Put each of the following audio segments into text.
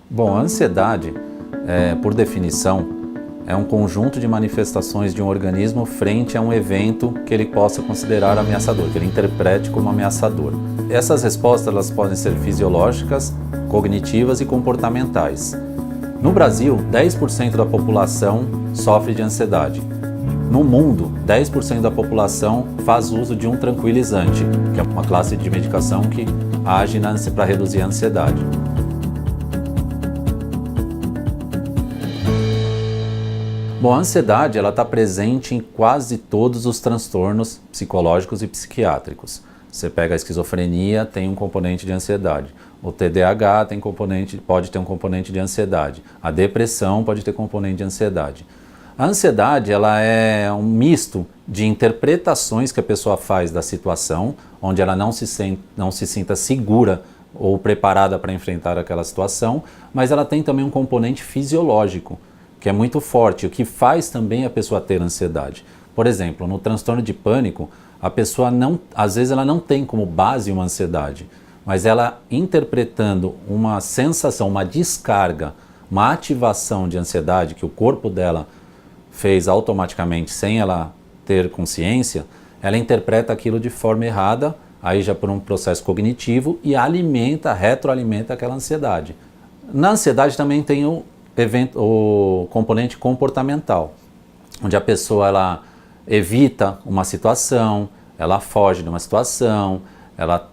Bom, a ansiedade, por definição, é um conjunto de manifestações de um organismo frente a um evento que ele possa considerar ameaçador, que ele interprete como ameaçador. Essas respostas elas podem ser fisiológicas, cognitivas e comportamentais. No Brasil, 10% da população sofre de ansiedade. No mundo, 10% da população faz uso de um tranquilizante, que é uma classe de medicação que age para reduzir a ansiedade. Bom, a ansiedade está presente em quase todos os transtornos psicológicos e psiquiátricos. Você pega a esquizofrenia, tem um componente de ansiedade. O TDAH pode ter um componente de ansiedade. A depressão pode ter componente de ansiedade. A ansiedade ela é um misto de interpretações que a pessoa faz da situação, onde ela não se sinta segura ou preparada para enfrentar aquela situação, mas ela tem também um componente fisiológico, que é muito forte, o que faz também a pessoa ter ansiedade. Por exemplo, no transtorno de pânico, a pessoa às vezes ela não tem como base uma ansiedade, mas ela interpretando uma sensação, uma descarga, uma ativação de ansiedade que o corpo dela fez automaticamente sem ela ter consciência, ela interpreta aquilo de forma errada, aí já por um processo cognitivo e retroalimenta aquela ansiedade. Na ansiedade também tem o componente comportamental, onde a pessoa ela evita uma situação, ela foge de uma situação, ela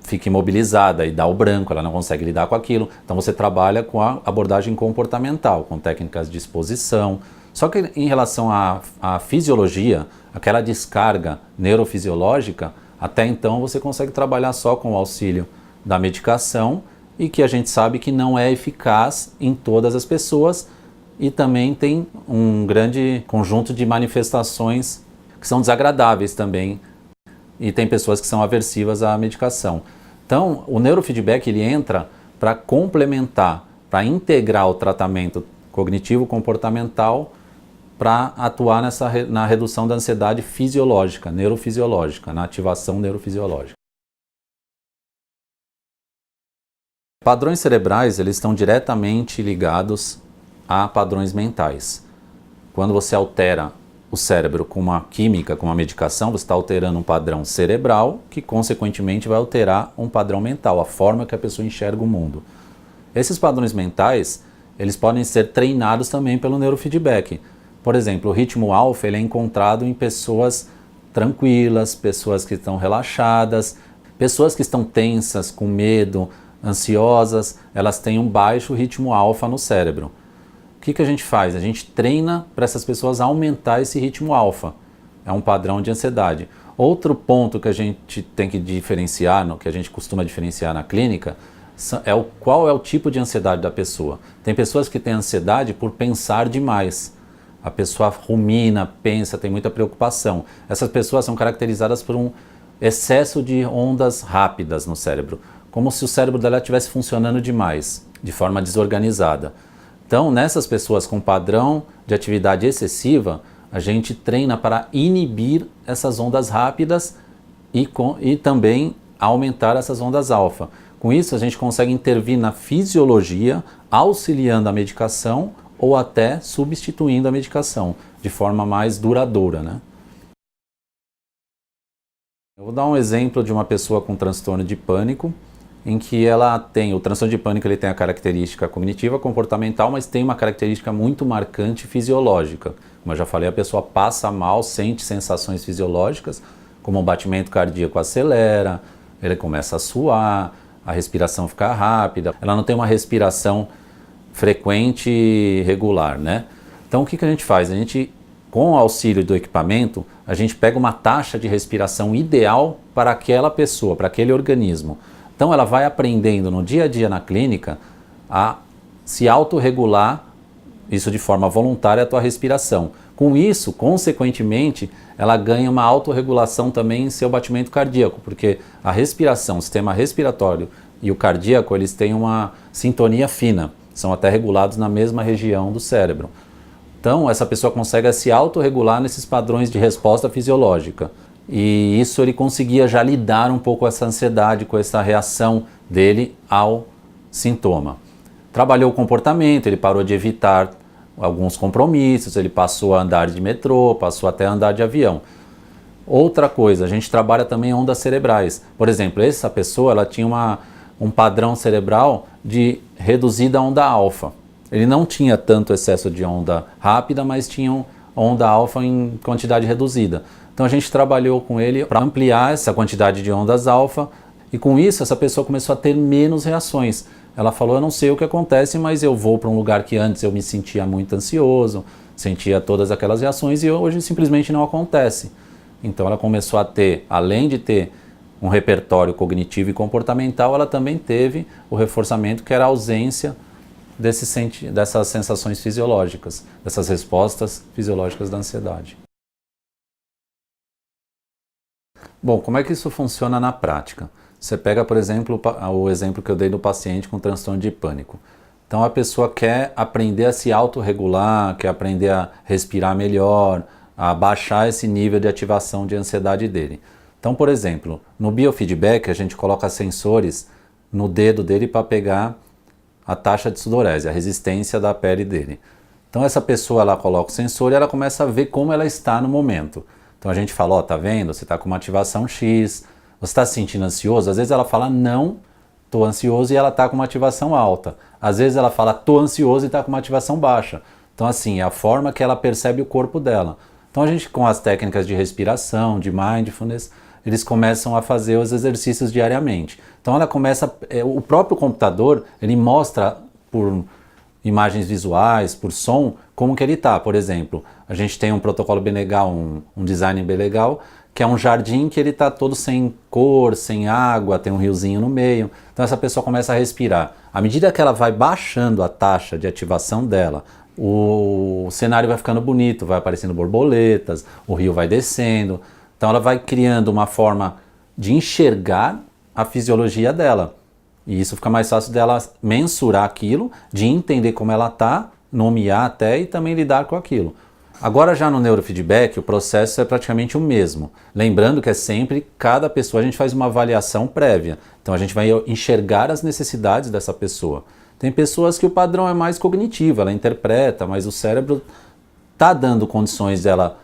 fica imobilizada e dá o branco, ela não consegue lidar com aquilo. Então você trabalha com a abordagem comportamental, com técnicas de exposição. Só que em relação à fisiologia, aquela descarga neurofisiológica, até então você consegue trabalhar só com o auxílio da medicação e que a gente sabe que não é eficaz em todas as pessoas e também tem um grande conjunto de manifestações que são desagradáveis também e tem pessoas que são aversivas à medicação. Então, o neurofeedback ele entra para complementar, para integrar o tratamento cognitivo-comportamental para atuar na redução da ansiedade fisiológica, neurofisiológica, na ativação neurofisiológica. Padrões cerebrais eles estão diretamente ligados a padrões mentais. Quando você altera o cérebro com uma química, com uma medicação, você está alterando um padrão cerebral que, consequentemente, vai alterar um padrão mental, a forma que a pessoa enxerga o mundo. Esses padrões mentais, eles podem ser treinados também pelo neurofeedback. Por exemplo, o ritmo alfa ele é encontrado em pessoas tranquilas, pessoas que estão relaxadas, pessoas que estão tensas, com medo, ansiosas, elas têm um baixo ritmo alfa no cérebro. O que a gente faz? A gente treina para essas pessoas aumentar esse ritmo alfa. É um padrão de ansiedade. Outro ponto que a gente tem que diferenciar, que a gente costuma diferenciar na clínica, qual é o tipo de ansiedade da pessoa. Tem pessoas que têm ansiedade por pensar demais. A pessoa rumina, pensa, tem muita preocupação. Essas pessoas são caracterizadas por um excesso de ondas rápidas no cérebro, como se o cérebro dela estivesse funcionando demais, de forma desorganizada. Então, nessas pessoas com padrão de atividade excessiva, a gente treina para inibir essas ondas rápidas e também aumentar essas ondas alfa. Com isso, a gente consegue intervir na fisiologia, auxiliando a medicação ou até substituindo a medicação, de forma mais duradoura, né? Eu vou dar um exemplo de uma pessoa com transtorno de pânico, em que o transtorno de pânico ele tem a característica cognitiva, comportamental, mas tem uma característica muito marcante fisiológica. Como eu já falei, a pessoa passa mal, sente sensações fisiológicas, como o batimento cardíaco acelera, ele começa a suar, a respiração fica rápida, ela não tem uma respiração frequente e regular, né? Então o que a gente faz? A gente, com o auxílio do equipamento, a gente pega uma taxa de respiração ideal para aquela pessoa, para aquele organismo. Então ela vai aprendendo no dia a dia na clínica a se autorregular, isso de forma voluntária, a tua respiração. Com isso, consequentemente, ela ganha uma autorregulação também em seu batimento cardíaco, porque a respiração, o sistema respiratório e o cardíaco, eles têm uma sintonia fina, são até regulados na mesma região do cérebro. Então, essa pessoa consegue se autorregular nesses padrões de resposta fisiológica. E isso ele conseguia já lidar um pouco com essa ansiedade, com essa reação dele ao sintoma. Trabalhou o comportamento, ele parou de evitar alguns compromissos, ele passou a andar de metrô, passou até a andar de avião. Outra coisa, a gente trabalha também ondas cerebrais. Por exemplo, essa pessoa ela tinha um padrão cerebral de reduzida onda alfa. Ele não tinha tanto excesso de onda rápida, mas tinha onda alfa em quantidade reduzida. Então a gente trabalhou com ele para ampliar essa quantidade de ondas alfa e com isso essa pessoa começou a ter menos reações. Ela falou, eu não sei o que acontece, mas eu vou para um lugar que antes eu me sentia muito ansioso, sentia todas aquelas reações e hoje simplesmente não acontece. Então ela começou a ter, além de ter um repertório cognitivo e comportamental, ela também teve o reforçamento que era a ausência dessas sensações fisiológicas, dessas respostas fisiológicas da ansiedade. Bom, como é que isso funciona na prática? Você pega, por exemplo, o exemplo que eu dei do paciente com transtorno de pânico. Então a pessoa quer aprender a se autorregular, quer aprender a respirar melhor, a baixar esse nível de ativação de ansiedade dele. Então, por exemplo, no biofeedback a gente coloca sensores no dedo dele para pegar a taxa de sudorese, a resistência da pele dele. Então essa pessoa ela coloca o sensor e ela começa a ver como ela está no momento. Então a gente fala, ó, tá vendo? Você está com uma ativação X, você está se sentindo ansioso? Às vezes ela fala, não, estou ansioso e ela está com uma ativação alta. Às vezes ela fala, estou ansioso e está com uma ativação baixa. Então assim, é a forma que ela percebe o corpo dela. Então a gente, com as técnicas de respiração, de mindfulness, eles começam a fazer os exercícios diariamente. Então ela começa, o próprio computador, ele mostra por imagens visuais, por som, como que ele está. Por exemplo, a gente tem um protocolo bem legal, um design bem legal, que é um jardim que ele está todo sem cor, sem água, tem um riozinho no meio. Então essa pessoa começa a respirar. À medida que ela vai baixando a taxa de ativação dela, o cenário vai ficando bonito, vai aparecendo borboletas, o rio vai descendo. Então ela vai criando uma forma de enxergar a fisiologia dela. E isso fica mais fácil dela mensurar aquilo, de entender como ela está, nomear até e também lidar com aquilo. Agora já no neurofeedback o processo é praticamente o mesmo. Lembrando que é sempre, cada pessoa a gente faz uma avaliação prévia. Então a gente vai enxergar as necessidades dessa pessoa. Tem pessoas que o padrão é mais cognitivo, ela interpreta, mas o cérebro está dando condições dela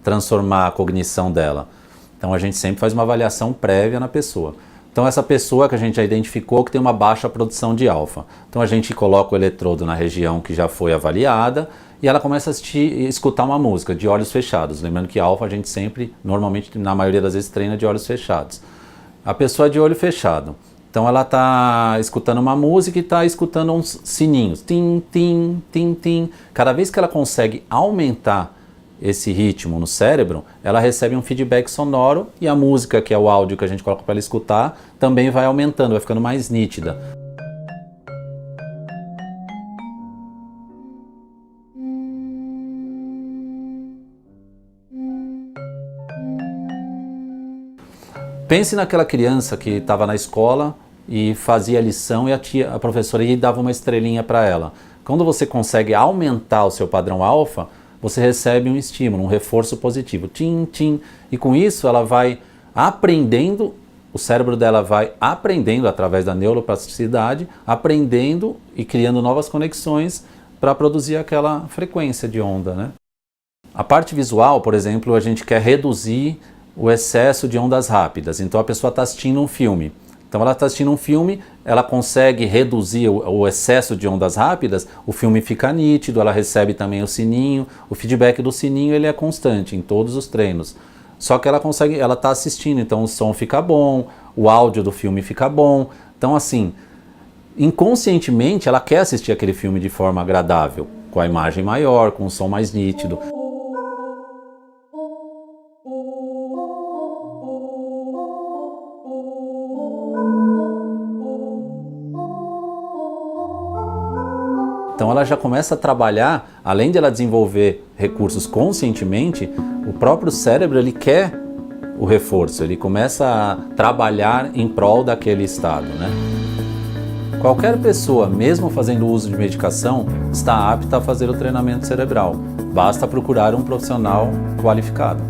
transformar a cognição dela. Então a gente sempre faz uma avaliação prévia na pessoa. Então essa pessoa que a gente já identificou que tem uma baixa produção de alfa. Então a gente coloca o eletrodo na região que já foi avaliada e ela começa a escutar uma música de olhos fechados. Lembrando que alfa a gente sempre, normalmente, na maioria das vezes, treina de olhos fechados. A pessoa de olho fechado. Então ela está escutando uma música e está escutando uns sininhos. Tim, tim, tim, tim. Cada vez que ela consegue aumentar esse ritmo no cérebro, ela recebe um feedback sonoro e a música, que é o áudio que a gente coloca para ela escutar, também vai aumentando, vai ficando mais nítida. Pense naquela criança que estava na escola e fazia a lição e a professora ia e dava uma estrelinha para ela. Quando você consegue aumentar o seu padrão alfa, você recebe um estímulo, um reforço positivo, tim, tim, e com isso ela vai aprendendo, o cérebro dela vai aprendendo através da neuroplasticidade, aprendendo e criando novas conexões para produzir aquela frequência de onda, né? A parte visual, por exemplo, a gente quer reduzir o excesso de ondas rápidas, então a pessoa está assistindo um filme. Então ela está assistindo um filme, ela consegue reduzir o excesso de ondas rápidas, o filme fica nítido, ela recebe também o sininho, o feedback do sininho ele é constante em todos os treinos. Só que ela está assistindo, então o som fica bom, o áudio do filme fica bom. Então assim, inconscientemente ela quer assistir aquele filme de forma agradável, com a imagem maior, com o som mais nítido. Então ela já começa a trabalhar, além de ela desenvolver recursos conscientemente, o próprio cérebro ele quer o reforço, ele começa a trabalhar em prol daquele estado, né? Qualquer pessoa, mesmo fazendo uso de medicação, está apta a fazer o treinamento cerebral. Basta procurar um profissional qualificado.